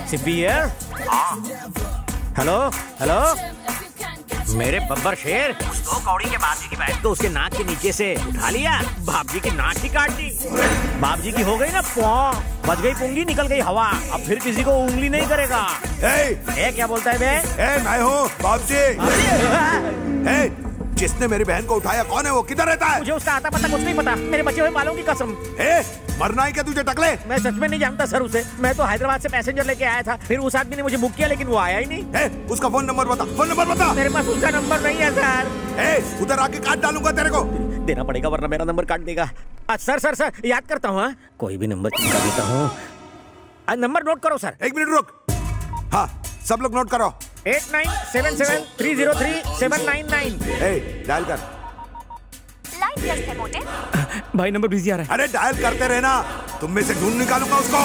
Sippy here. Hello hello, मेरे बब्बर शेर, दो कौड़ी के बाप जी की बैठ तो उसके नाक के नीचे से उठा लिया, बाप जी की नाक ही काट दी। बाप जी की हो गई ना पौ, बच गई पुंगी, निकल गई हवा, अब फिर किसी को उंगली नहीं करेगा। ए, क्या बोलता है बे? मैं हूँ बाप जी। जिसने मेरी बहन को उठाया कौन है वो, किधर रहता है? मुझे उसका आता पता कुछ नहीं पता, मेरे बचे हुए बालों की कसम। मरना है क्या तुझे टकले? मैं सच में नहीं जानता सर उसे, मैं तो हैदराबाद से पैसेंजर लेके आया था, फिर उस आदमी ने मुझे बुक किया लेकिन वो आया ही नहीं। उसका फोन नंबर बता, फोन नंबर बता। मेरे पास उसका नंबर नहीं है सर। उधर आके काट डालूंगा तेरे को। देना पड़ेगा वरना मेरा नंबर काट देगा। सर याद करता हूँ, कोई भी नंबर चिपका देता हूँ। नंबर नोट करो सर। 1 मिनट रुक। हाँ, सब लोग नोट करो। 8977303799। डायल कर। लाइन व्यस्त है मोटे। भाई नंबर बिजी आ रहा है। अरे डायल करते रहना, तुम में से ढूंढ निकालूंगा उसको।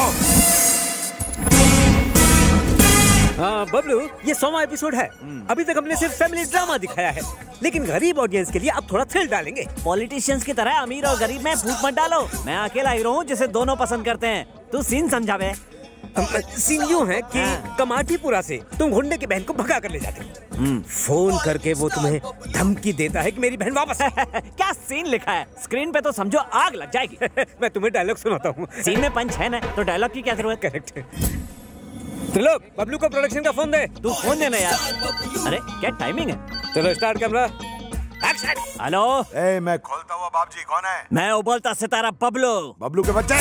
हाँ बबलू, ये 100वां एपिसोड है। अभी तक हमने सिर्फ फैमिली ड्रामा दिखाया है, लेकिन गरीब ऑडियंस के लिए अब थोड़ा थ्रिल डालेंगे। पॉलिटिशियंस की तरह अमीर और गरीब में फूट मत डालो। मैं अकेला हीरो हूँ जिसे दोनों पसंद करते हैं। तू सीन समझावे। सीन यूं है कि कमाटीपुरा से तुम गुंडे की बहन को भगा कर ले जाते हो। फोन करके वो तुम्हें धमकी देता है कि मेरी बहन वापस है। क्या सीन लिखा है स्क्रीन पे तो समझो आग लग जाएगी। मैं तुम्हें डायलॉग सुनाता हूँ। सीन में पंच है ना, तो डायलॉग की क्या जरूरत? करेक्ट है। त्रिलोक, बबलू को प्रोडक्शन का फोन दे। तू फोन देना यार। अरे क्या टाइमिंग है। चलो स्टार्ट कैमरा एक्शन। हेलो, मैं खोलता हुआ बाप जी, कौन है? मैं उबलता सितारा बबलू। बबलू के बच्चे,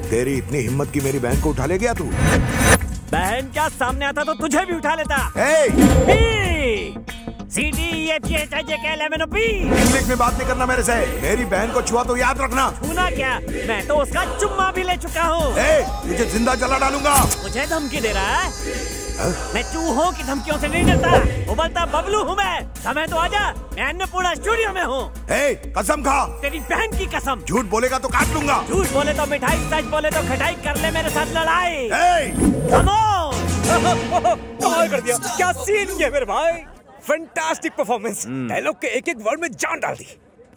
तेरी इतनी हिम्मत की मेरी बहन को उठा ले गया तू? बहन क्या सामने आता तो तुझे भी उठा लेता। इंग्लिश में बात नहीं करना मेरे से। मेरी बहन को छुआ तो याद रखना। छूना क्या, मैं तो उसका चुम्मा भी ले चुका हूँ। तुझे जिंदा जला डालूंगा। मुझे धमकी दे रहा है? मैं चूहों की धमकियों से नहीं डरता। उबलता बबलू हूँ मैं। समय तो आजा, मैं अन्नपूर्णा स्टूडियो में हूँ। कसम खा। तेरी बहन की कसम। झूठ बोलेगा तो काट लूंगा। झूठ बोले तो मिठाई, सच बोले तो खटाई, कर ले मेरे साथ लड़ाई। कमाल कर दिया, क्या सीन किया मेरे भाई। Fantastic performance. डायलॉग के एक एक वर्ड में जान डाल दी।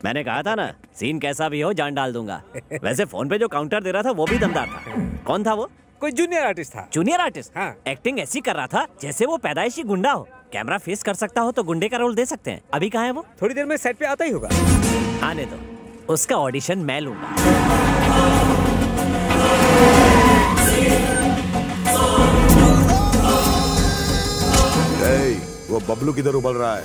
मैंने कहा था ना, सीन कैसा भी हो जान डाल दूंगा। वैसे फोन पे जो काउंटर दे रहा था वो भी दमदार था। कौन था वो? कोई जूनियर आर्टिस्ट था। Junior artist? हाँ। एक्टिंग ऐसी कर रहा था जैसे वो पैदाइशी गुंडा हो। कैमरा फेस कर सकता हो तो गुंडे का रोल दे सकते हैं। अभी कहाँ है वो? थोड़ी देर में सेट पे आता ही होगा। आने दो, उसका ऑडिशन मैं लूंगा। वो बबलू किधर उबल रहा है?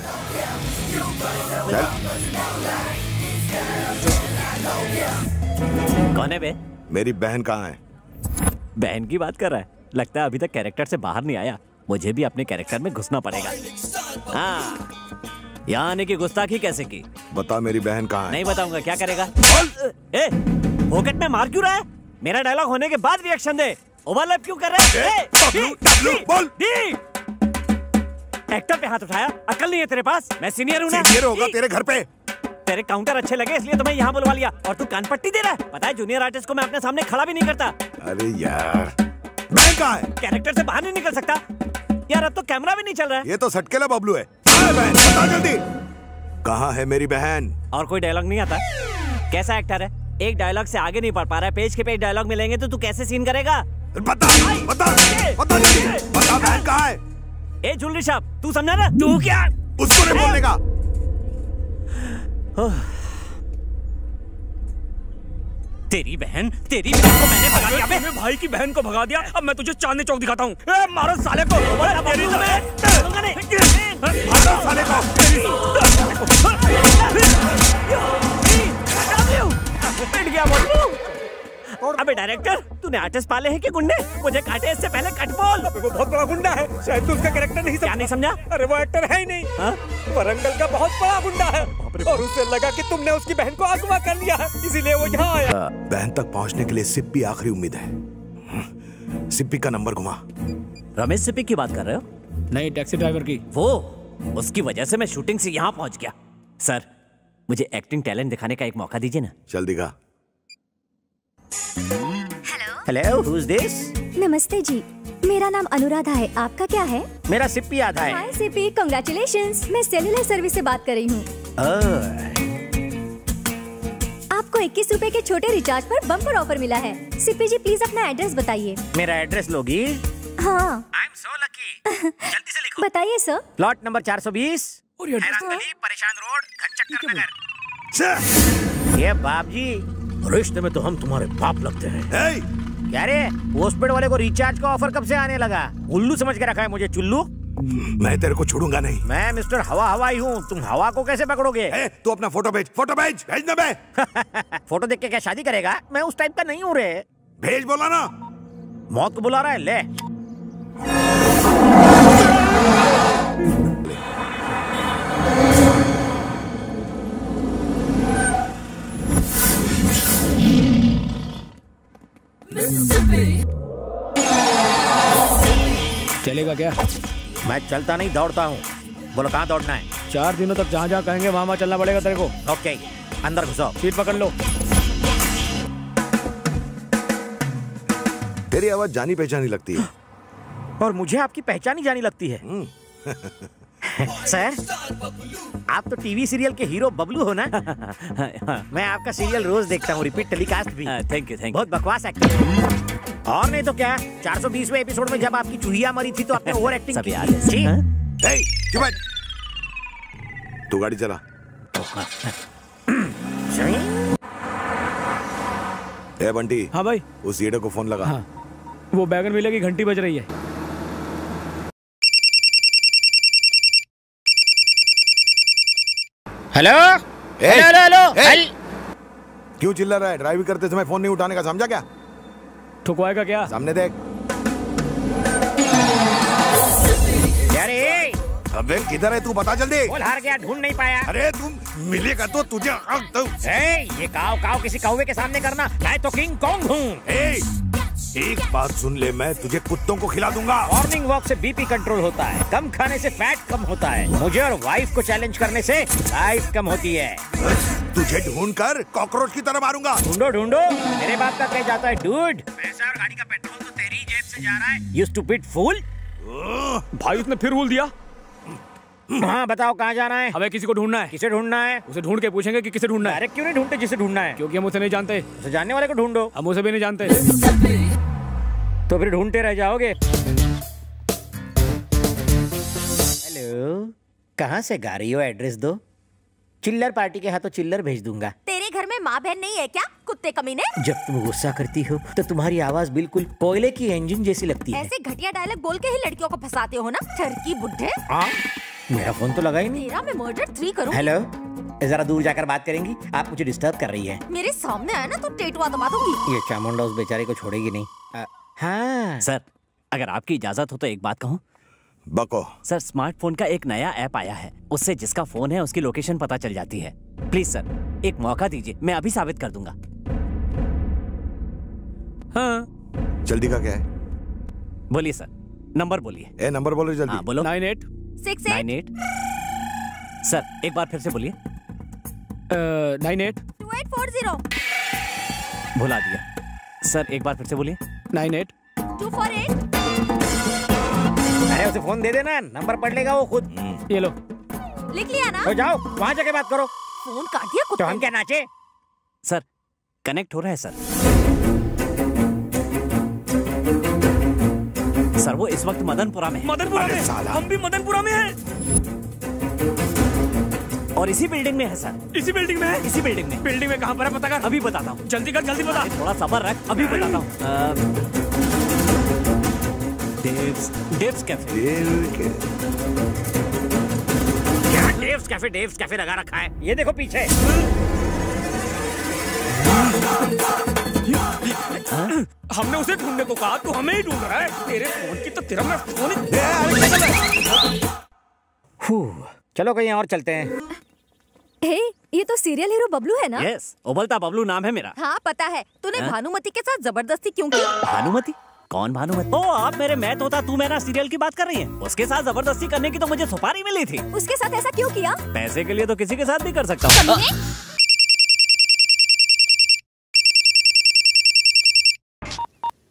कौन है बे? मेरी बहन कहाँ है? बहन की बात कर रहा है? लगता है अभी तक कैरेक्टर से बाहर नहीं आया। मुझे भी अपने कैरेक्टर में घुसना पड़ेगा। हाँ, यहाँ आने की गुस्ताखी कैसे की? बता मेरी बहन कहाँ है? नहीं बताऊंगा। क्या करेगा? पॉकेट में मार क्यों रहा है? मेरा डायलॉग होने के बाद रिएक्शन दे। ओवरलैप क्यों कर रहे हैं? बोल। एक्टर पे हाथ उठाया, अकल नहीं है तेरे पास? मैं सीनियर हूँ ना। सीनियर होगा तेरे घर पे। तेरे काउंटर अच्छे लगे इसलिए तो मैं यहाँ बुलवा लिया, और तू कान पट्टी दे रहा है। पता है जूनियर आर्टिस्ट को मैं अपने सामने खड़ा भी नहीं करता। अरे यार, बहन कहाँ है? कैरेक्टर से बाहर नहीं निकल सकता यार। अब तो कैमरा भी नहीं चल रहा है। ये तो सटकेला बबलू है। बहन बता जल्दी, कहाँ है मेरी बहन? और कोई डायलॉग नहीं आता? कैसा एक्टर है, एक डायलॉग से आगे नहीं बढ़ पा रहा है। पेज के पेज डायलॉग मिलेंगे तो तू कैसे सीन करेगा? बता जल्दी, बता बहन कहाँ है? ए जुलरी साहब, तू समझा ना? तू क्या उसको नहीं बोलने का? तेरी बहन को मैंने भगा दिया। मेरे भाई की बहन को भगा दिया। अब मैं तुझे चांदनी चौक दिखाता हूँ। मारो साले को। साले को। पिट गया बबलू। अबे डायरेक्टर, तूने आर्टिस्ट पाले हैं कि गुंडे? मुझे काटे इससे पहले कट बोल। वो बहुत बड़ा गुंडा है, शायद तू उसका कैरेक्टर नहीं समझा। क्या नहीं समझा? अरे वो एक्टर है ही नहीं। वरंगल का बहुत बड़ा गुंडा है, और उसे लगा कि तुमने उसकी बहन को अगवा कर लिया है, इसीलिए वो यहाँ आया। बहन तक पहुँचने के लिए सिप्पी आखिरी उम्मीद है। सिप्पी का नंबर घुमा। रमेश सिप्पी की बात कर रहे हो? नहीं, टैक्सी ड्राइवर की। वो, उसकी वजह से मैं शूटिंग से यहाँ पहुँच गया। सर, मुझे एक्टिंग टैलेंट दिखाने का एक मौका दीजिए ना। चल दिखा। Hello, who is this? नमस्ते जी, मेरा नाम अनुराधा है। आपका क्या है? मेरा सिप्पी आधा है। हाय सिप्पी, कांग्रेचुलेशंस। मैं सेलुलर सर्विस से बात कर रही हूँ। आपको 21 रुपए के छोटे रिचार्ज पर बम्पर ऑफर मिला है। सिप्पी जी प्लीज अपना एड्रेस बताइए। मेरा एड्रेस लोगी? हाँ आई एम सो लकी। जल्दी से लिखो। बताइए सर। प्लॉट नंबर 420, और ये एड्रेस गली, परेशान रोड, घनचक्कर नगर। ये बाप जी, रिश्ते में तो हम तुम्हारे बाप लगते हैं। क्या रे, पोस्टपेड वाले को रिचार्ज का ऑफर कब से आने लगा? उल्लू समझ के रखा है मुझे चुल्लू? मैं तेरे को छोड़ूंगा नहीं। मैं मिस्टर हवा हवाई हूँ, तुम हवा को कैसे पकड़ोगे? तू अपना फोटो भेज, भेज ना बे। फोटो देख के क्या शादी करेगा? मैं उस टाइप का नहीं हूँ रे। भेज बोला ना। मौत को बुला रहा है, ले। चलेगा क्या? मैं चलता नहीं, दौड़ता हूँ। बोलो कहाँ दौड़ना है? 4 दिनों तक जहाँ जहाँ कहेंगे वहाँ चलना पड़ेगा तेरे को। ओके, अंदर घुसो। सीट पकड़ लो। तेरी आवाज जानी पहचानी लगती है। और मुझे आपकी पहचानी जानी लगती है। सर, आप तो टीवी सीरियल के हीरो बबलू हो ना? मैं आपका सीरियल रोज देखता हूँ, रिपीट टेलीकास्ट भी। Thank you. बहुत बकवास एक्टिंग। और नहीं तो क्या, 420वें एपिसोड में जब आपकी चूहिया मरी थी तो आपने ओवर एक्टिंग की थी। तू गाड़ी चला। ए बंटी। हाँ भाई। उस ईडे को फोन लगा। हाँ, वो बैगन विले की घंटी बज रही है। Hello hello hello. क्यों चिल्ला रहा है? ड्राइविंग करते समय फोन नहीं उठाने का, समझा क्या? ठुकवाएगा क्या? सामने देख। अरे अबे किधर है तू? बता जल्दी। बोल, हार गया, ढूंढ नहीं पाया। अरे तुम मिलेगा तो तुझे ये काव काव किसी कौवे के सामने करना, मैं तो किंग कॉन्ग हूँ। एक बात सुन ले, मैं तुझे कुत्तों को खिला दूंगा। मॉर्निंग वॉक से बीपी कंट्रोल होता है, कम खाने से फैट कम होता है, मुझे और वाइफ को चैलेंज करने से लाइफ कम होती है। तुझे ढूंढ कर कॉकरोच की तरह मारूंगा। ढूंढो ढूंढो, मेरे बाप का कह जाता है डूड। पैसा और गाड़ी का पेट्रोल तो तेरी जेब से जा रहा है, यू स्टूपिड फूल। भाई उसने फिर भूल दिया। हाँ बताओ कहाँ जाना है? हमें किसी को ढूंढना है। किसे ढूंढना है? उसे ढूंढ के पूछेंगे कि किसे ढूंढना है। अरे क्यों नहीं ढूंढते जिसे ढूंढना है? क्योंकि हम उसे नहीं जानते। उसे जानने वाले को ढूंढो। हम उसे भी नहीं जानते। तो फिर ढूंढते रह जाओगे। हेलो, कहाँ से गा रही हो? एड्रेस दो। चिल्लर पार्टी के हाथों चिल्लर भेज दूंगा। तेरे घर में माँ बहन नहीं है क्या, कुत्ते कमीने? जब तुम गुस्सा करती हो तो तुम्हारी आवाज बिल्कुल कोयले की इंजन जैसी लगती है। ऐसे घटिया डायलॉग बोल के ही लड़कियों को फंसाते हो ना, टर्की बुड्ढे। मेरा फोन तो लगा ही नहीं। तेरा मैं मर्डर 3 करूँ। हेलो, जरा दूर जाकर बात करेंगी? आप मुझे डिस्टर्ब कर रही है। मेरे सामने आया ना तो टेटुआ दबा दूंगी। ये चामुंडा उस बेचारे को छोड़ेगी नहीं। हाँ सर, अगर आपकी इजाजत हो तो एक बात कहूँ। बको। सर, स्मार्टफोन का एक नया ऐप आया है, उससे जिसका फोन है उसकी लोकेशन पता चल जाती है। प्लीज सर, एक मौका दीजिए, मैं अभी साबित कर दूंगा। हाँ। जल्दी का क्या है? बोलिए सर, नंबर बोलिए। ए नंबर बोलो जल्दी। हाँ बोलो। 9868 सर एक बार फिर से बोलिए। 98 2840 भुला दिया। सर एक बार फिर से बोलिए। 98 248। अरे उसे फोन दे देना, नंबर पढ़ लेगा वो खुद। ये लो। लिख लिया ना? तो जाओ वहाँ जाके बात करो। फोन काट दिया तो कुत्ते हम क्या नाचे? सर कनेक्ट हो रहा है सर। सर वो इस वक्त मदनपुरा में है। मदनपुरा में? हम भी मदनपुरा में हैं। और इसी बिल्डिंग में है सर। इसी बिल्डिंग में है? इसी बिल्डिंग में। बिल्डिंग में कहाँ पर है पता कर। अभी बताता हूँ। जल्दी कर, जल्दी बता। थोड़ा सब्र रख, अभी बताता हूँ। डेव्स कैफे। क्या डेव्स कैफे लगा रखा है? ये देखो पीछे। हमने उसे ढूंढने को कहा, तू हमें ही ढूंढ रहा है। तेरे फोन की तो तेरा मैं फोन ही। चलो कहीं और चलते हैं। हे, ये तो सीरियल हीरो बबलू है ना? यस, उबलता बबलू नाम है मेरा। हाँ पता है। तूने भानुमति के साथ जबरदस्ती क्यों की? भानुमति? कौन भानुमति? ओ आप मेरे मैथ होता तू मेरा सीरियल की बात कर रही हैं। उसके साथ जबरदस्ती करने की तो मुझे सुपारी मिली थी। उसके साथ ऐसा क्यों किया? पैसे के लिए तो किसी के साथ भी कर सकता हूँ।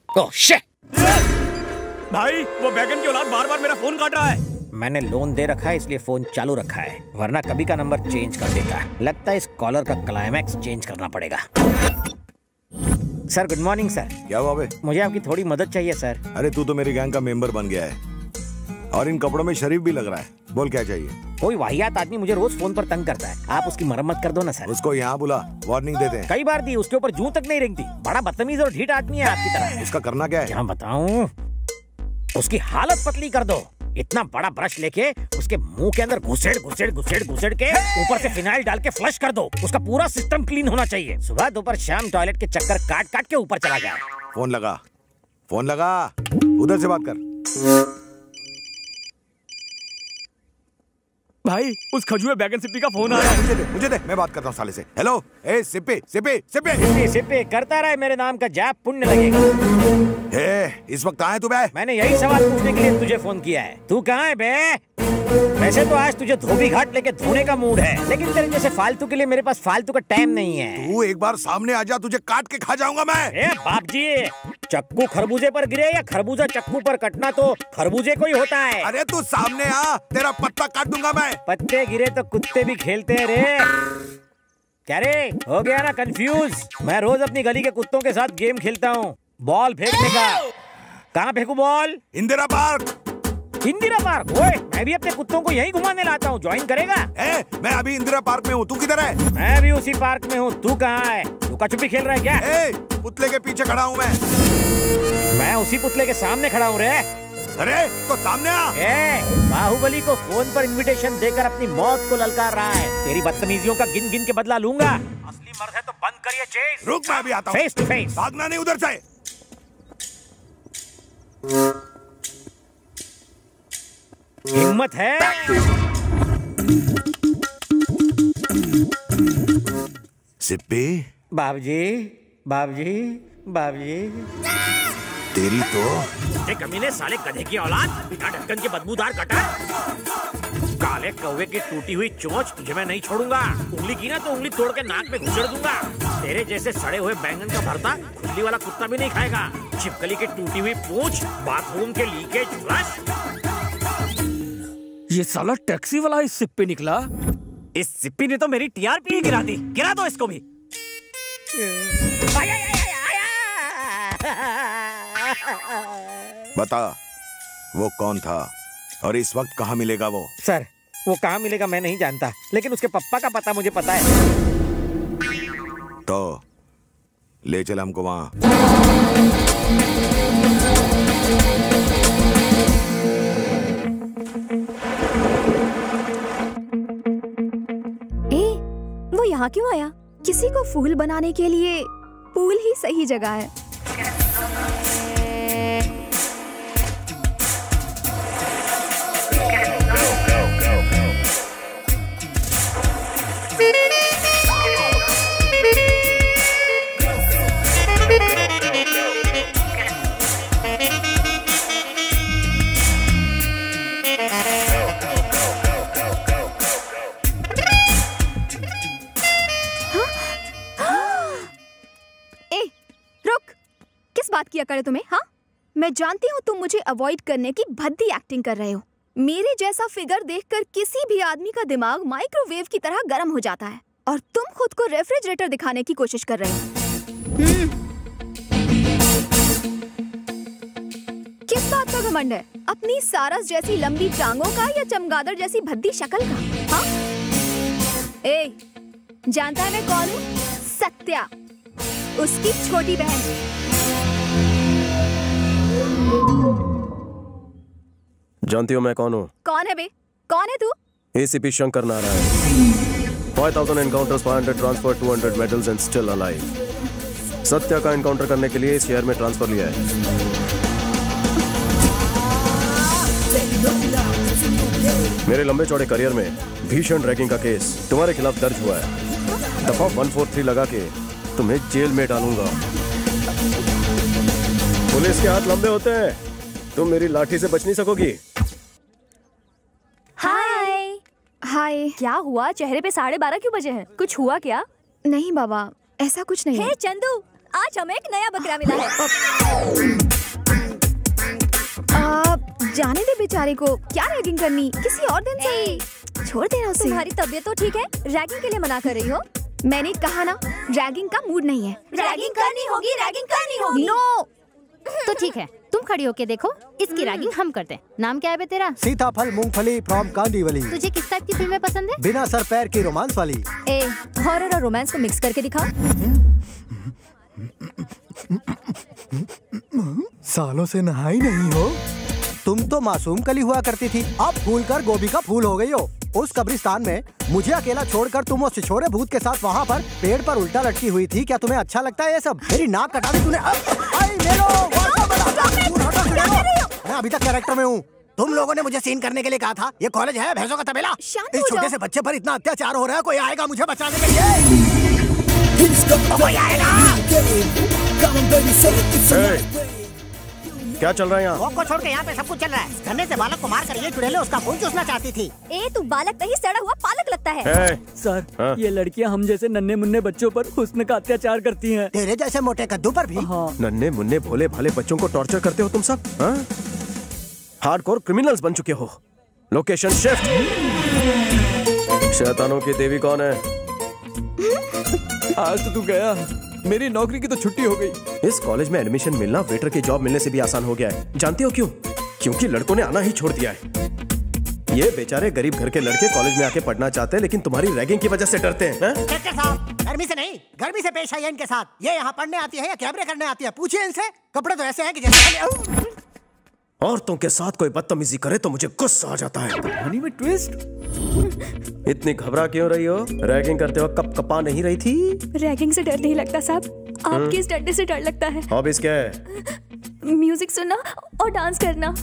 Oh shit! भाई वो बैगन की औलाद बार बार मेरा फोन काट रहा है। मैंने लोन दे रखा है इसलिए फोन चालू रखा है, वरना कभी का नंबर चेंज कर देता। लगता है इस कॉलर का क्लाइमैक्स चेंज करना पड़ेगा। Sir good morning sir. क्या हुआ बे? मुझे आपकी थोड़ी मदद चाहिए सर। अरे तू तो मेरी गैंग का मेंबर बन गया है और इन कपड़ों में शरीफ भी लग रहा है। बोल क्या चाहिए? कोई वाहियात आदमी मुझे रोज फोन पर तंग करता है, आप उसकी मरम्मत कर दो ना सर। उसको यहाँ बुला, वार्निंग देते हैं। कई बार दी, उसके ऊपर जूं तक नहीं रेंगती। बड़ा बदतमीज और ढीठ आदमी है आपकी तरह। उसका करना क्या है? क्या बताऊं, उसकी हालत पतली कर दो। इतना बड़ा ब्रश लेके उसके मुंह के अंदर घुसेड़ घुसेड़ घुसेड़ घुसेड़ के ऊपर से फिनाइल डाल के फ्लश कर दो। उसका पूरा सिस्टम क्लीन होना चाहिए। सुबह दोपहर शाम टॉयलेट के चक्कर काट काट के ऊपर चला जाए। फोन लगा, फोन लगा, उधर से बात कर। भाई उस खजुए बैगन सिप्पी का फोन आ रहा है। मुझे दे, मैं बात करता हूँ साले से। हेलो, ए सिप्पी सिप्पी सिप्पी सिप्पी सिप्पी करता रहे, मेरे नाम का जाप पुण्य लगेगा। इस वक्त कहाँ है तू बे? मैंने यही सवाल पूछने के लिए तुझे फोन किया है। तू कहाँ है बे? वैसे तो आज तुझे धोबी घाट लेके धोने का मूड है, लेकिन तेरे जैसे फालतू के लिए मेरे पास फालतू का टाइम नहीं है। तू एक बार सामने आ जा, तुझे काट के खा जाऊंगा मैं। ए बाप जी, चक्कू खरबूजे पर गिरे या खरबूजा चक्कू पर कटना तो खरबूजे को ही होता है। अरे तू सामने आ, तेरा पत्ता काट दूंगा मैं। पत्ते गिरे तो कुत्ते भी खेलते हैं रे। क्या रे, हो गया ना कंफ्यूज? मैं रोज अपनी गली के कुत्तों के साथ गेम खेलता हूँ, बॉल फेंकने का। कहाँ फेंकू ball? Indira park. Indira park? ओए, मैं भी अपने कुत्तों को यहीं घुमाने लाता हूँ, ज्वाइन करेगा? मैं अभी इंदिरा पार्क में हूँ, तू किधर है? मैं भी उसी पार्क में हूँ, तू कहाँ है? लुका छुपी खेल रहा है क्या? पुतले के पीछे खड़ा हूँ मैं उसी पुतले के सामने खड़ा हूँ रे। अरे तो सामने आ। बाहुबली को फोन पर इनविटेशन देकर अपनी मौत को ललकार रहा है। तेरी बदतमीजियों का गिन गिन के बदला लूंगा। असली मर्द है तो बंद करिए चेस। रुक, मैं अभी आता हूँ। Face to face. भागना नहीं उधर से। हिम्मत है? सिप्पी। बाबूजी बाबूजी बाबूजी। तेरी तो कमीने साले गधे की औलाद, बिना ढक्कन के बदबूदार कटा। काले कौवे की टूटी हुई चोंच, तुझे मैं नहीं छोड़ूंगा। उंगली की ना तो उंगली तोड़ के नाक में घुसेड़ दूंगा। तेरे जैसे सड़े हुए बैंगन का भरता खुजली वाला कुत्ता भी नहीं खाएगा। छिपकली की टूटी हुई पूंछ, बाथरूम के लीकेज फ्लश। ये साला टैक्सी वाला इस सिप्पी निकला। इस सिप्पी ने तो मेरी टीआरपी ही गिरा दी। गिरा दो इसको भी। बता, वो कौन था और इस वक्त कहाँ मिलेगा वो? सर, वो कहाँ मिलेगा मैं नहीं जानता, लेकिन उसके पप्पा का पता मुझे पता है। तो ले चल हमको वहाँ। वो यहाँ क्यों आया? किसी को फूल बनाने के लिए पूल ही सही जगह है। किया करे तुम्हें? हाँ, मैं जानती हूँ तुम मुझे अवॉइड करने की भद्दी एक्टिंग कर रहे हो। मेरे जैसा फिगर देखकर किसी भी आदमी का दिमाग माइक्रोवेव की तरह गर्म हो जाता है और तुम खुद को रेफ्रिजरेटर दिखाने की कोशिश कर रहे हो। किस बात का घमंड है? अपनी सारस जैसी लंबी टांगों का या चमगादड़ जैसी भद्दी शक्ल का? हाँ? ए, जानता है मैं कौन हूँ? सत्या, उसकी छोटी बहन। जानती हो मैं कौन हूँ? कौन है बे? कौन है तू? ACP Shankar Narayan. 5000 encounters, 500 transfer, 200 medals and still alive. Satya का एनकाउंटर करने के लिए इस शहर में ट्रांसफर लिया है। मेरे लंबे चौड़े करियर में भीषण रैगिंग का केस तुम्हारे खिलाफ दर्ज हुआ है। दफा 143 लगा के तुम्हें जेल में डालूंगा। पुलिस के हाथ लंबे होते हैं, तुम मेरी लाठी से बच नहीं सकोगी। हाय हाय। क्या हुआ? चेहरे पे 12:30 क्यों बजे हैं? कुछ हुआ क्या? नहीं बाबा, ऐसा कुछ नहीं। हे चंदू, आज हमें एक नया बकरा मिला है। जाने दे बेचारे को, क्या रैगिंग करनी, किसी और दिन से छोड़ देना उसे। तुम्हारी तबीयत तो ठीक है? रैगिंग के लिए मना कर रही हो? मैंने कहा ना, रैगिंग का मूड नहीं है। रैगिंग करनी होगी, रैगिंग करनी होगी। नो। तो ठीक है, तुम खड़ी होके देखो, इसकी रैगिंग हम करते हैं। नाम क्या है बे तेरा? सीताफल मूंगफली फ्रॉम कांदीवली। तुझे किस टाइप की फिल्में पसंद है? बिना सर पैर की रोमांस वाली। ए, हॉरर और रोमांस को मिक्स करके दिखा। सालों से नहाई नहीं हो। तुम तो मासूम कली हुआ करती थी, अब फूल कर गोभी का फूल हो गई हो। उस कब्रिस्तान में मुझे अकेला छोड़कर तुम उस छिछोरे भूत के साथ वहाँ पर पेड़ पर उल्टा लटकी हुई थी। क्या तुम्हें अच्छा लगता है ये सब? मेरी नाक कटा दी तूने। मैं अभी तक कैरेक्टर में हूँ। तुम लोगों ने मुझे सीन करने के लिए कहा था। ये कॉलेज है भैंसों का तबेला? इस छोटे से बच्चे पर इतना अत्याचार हो रहा है, कोई आएगा मुझे बचाने के लिए? कोई आएगा? क्या चल रहा है यहाँ? वॉक को छोड़ के यहाँ पे सब कुछ चल रहा है। धरने से बालक को मार कर ये चुड़ैले उसका खून चूसना चाहती थी। ए, तू बालक नहीं, सड़ा हुआ पालक लगता है। सर, हाँ? ये लड़कियाँ हम जैसे नन्हे मुन्ने बच्चों पर हुस्न का अत्याचार करती हैं। तेरे जैसे मोटे कद्दू पर भी? हाँ। नन्हे मुन्ने भोले भाले बच्चों को टॉर्चर करते हो तुम सब? हार्डकोर क्रिमिनल्स बन चुके हो। Location shift. शैतानों की देवी कौन है? आज तो तू गया, मेरी नौकरी की तो छुट्टी हो गई। इस कॉलेज में एडमिशन मिलना वेटर की जॉब मिलने से भी आसान हो गया है। जानते हो क्यों? क्योंकि लड़कों ने आना ही छोड़ दिया है। ये बेचारे गरीब घर के लड़के कॉलेज में आके पढ़ना चाहते हैं, लेकिन तुम्हारी रैगिंग की वजह से डरते हैं। गर्मी से नहीं, गर्मी से पेश आई है इनके साथ। ये यहाँ पढ़ने आती है या कैमरे करने आती है? पूछिए इनसे। कपड़े तो ऐसे हैं कि जैसे औरतों के साथ कोई बदतमीजी करे तो मुझे गुस्सा आ जाता है। कहानी में ट्विस्ट। इतनी घबरा क्यों रही हो? रैगिंग करते वक्त कप कपा नहीं रही थी? रैगिंग से डर नहीं लगता साहब, आपके इस डंडे से डर लगता है। हॉबीज क्या है? म्यूजिक सुनना और डांस करना।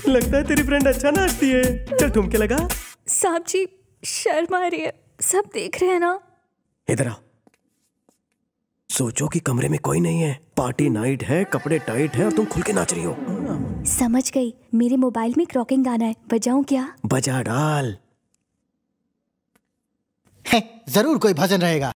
लगता है तेरी फ्रेंड अच्छा नाचती है। चल ठुमके लगा। साहब जी, शर्म आ रही है, सब देख रहे हैं ना। इधर आओ। सोचो कि कमरे में कोई नहीं है, पार्टी नाइट है, कपड़े टाइट है और तुम खुल के नाच रही हो। समझ गई। मेरे मोबाइल में एक रॉकिंग गाना है, बजाऊं क्या? बजा डाल। जरूर कोई भजन रहेगा।